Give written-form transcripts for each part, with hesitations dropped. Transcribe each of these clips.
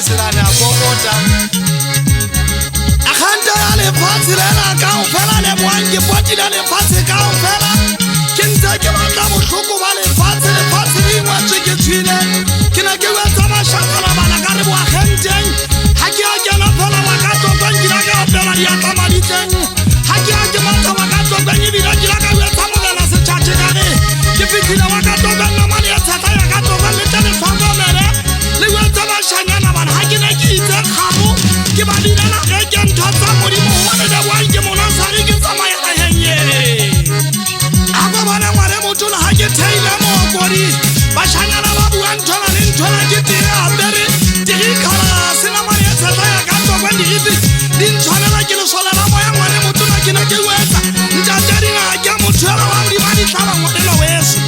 selane a popota akganta ya lefatshe lela kaofela leboang ke potile lefatshe kaofela ke ntse ke batla bohloko ba lefatshe le ingwatswe ke tshwile ke ne ke wetsa mashakala bana ka re boagenteng ha ke a kena phela ba ka tokang ke la ka opela diatlamaditleng ha ke a ke matha ba ka tokang ebile ke la ka wetsa molela setšhatše ka ge ke fitlhile wa ka tokang namane ya tshata ya ka tokang le tele tlhokomele le wetsa bashanyana bana ha ke ne ke itse kgabo ke ba dinela ge ke ntho tsa modimo gobane leboang ke monasari ke tsamaya ahenye a ko bona ngwane motona ha ke theile mookodi bashanyana ba buang nthola le nthola ke tee apere dirikala senamane ya tshata ya ka tokang dirifi di ntshwanela ke lesolela moya ngwane motona ke ne ke wetsa ntatadina ke mothuela wa modimo a ditlhaba ngwanela weso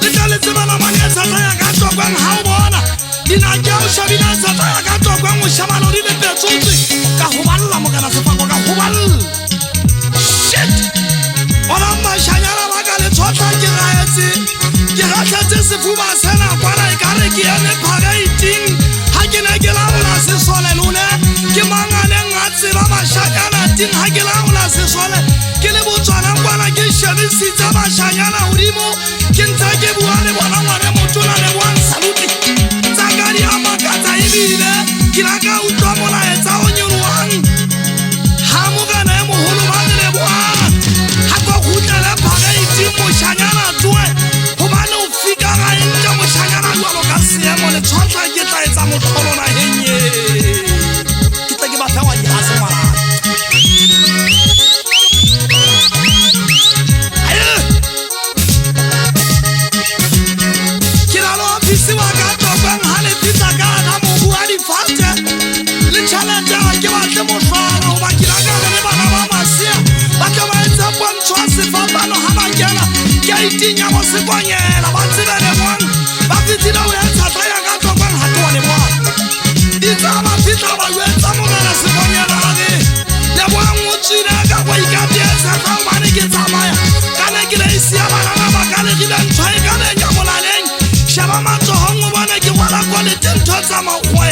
le tla le tsebana mane ya tshata ya ka tokang ha o bona dinake o shabile ya tshata ya ka tokang o shabalo di le petsotswe ka goballa mokana sefako ka goballa shit ona mashanyana ba ka le tshotla ke gaetse ke gatlhetse sefuba sena kwana e kare ke eme phagaiting ha ke ne ke laola sesole lone ke manganeng a tseba mashanyana ting ha ke laola sesole ke le botswana kwana ke shebisitse bashanyana godimo ke ntse ke bua le bona ngwane motona le boang saluti tsaka di amakatsa ebile ke la ka utlwa molaetsa o nyoloang ha mokana e mogolo ba le leboang ha kwa kgutlele phagaiting moshanyana tsoe gobane o fika gaentse moshanyana jalo ka seemo le tshwatlha ke tla etsa motlholo nagenye ke tla ke batla wa dihase ngwana ke na le ofisi wa ka tokang ha le fitsa ka ga mobu wa difate le tšhalete ga ke batle motlholo goba ke laka le bana ba masea ba tla ba etsa pontšho a sefapano ga ba kena ke a itinya go sekonyela ba tsebe leboang ba fitlhile o ya tshata ya ka tokang ga ke wa leboang ditsa ba fitlha ba wetsa mogela sekonyela gage leboang o tswile ka go ikatietsetsa gobane ke tsamaya ka ne ke le isia banana ba ka legile ntshwa e ka leng ya molaleng sheba matsohong o bone ke gwala kwalete ntho tsa makgwe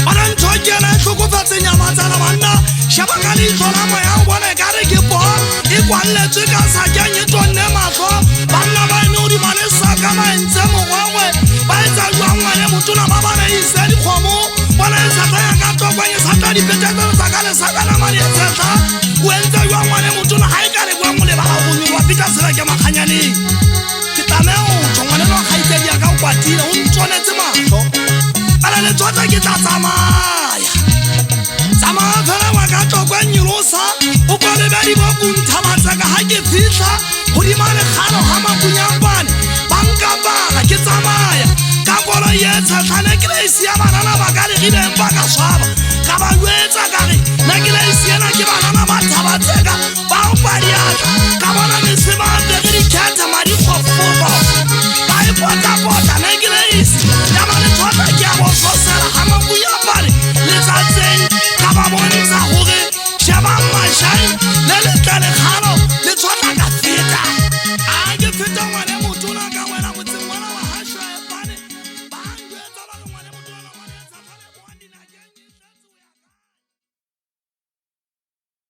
ona ntho kena e tlhokofatse nyamatsana banna sheba ka leitlho la moya o bone ka re ke po e kwalletswe ka sakeng e tonne matlho banna ba ene o dimane saka ba entse mogwengwe ba etsa jwang ngwane motona ba bane ise dikgomo bona e sata ya ka tokwang e sata dipetetelo tsa ka lesakanamane e tsetla o entse jwang ngwane motona ga e ka le boang o lebala bonyo wa pita sela ke makganyaneng ke tlamea o tswa ngwanelo wa kgaitsedi ya ka o kwatile o ntsonetse matlho ala le tsotla ke tla tsamaya fela wa ka tokwa nyolosa o kwa lebedi bo kunthabatsaka ha ke fitlha godima lekgalo ga makunyakwane banka bala ke tsamaya ka kolo ye tshetlhane ke le isia banana ba ka legileng ba ka swaba ka ba lwetsa ka re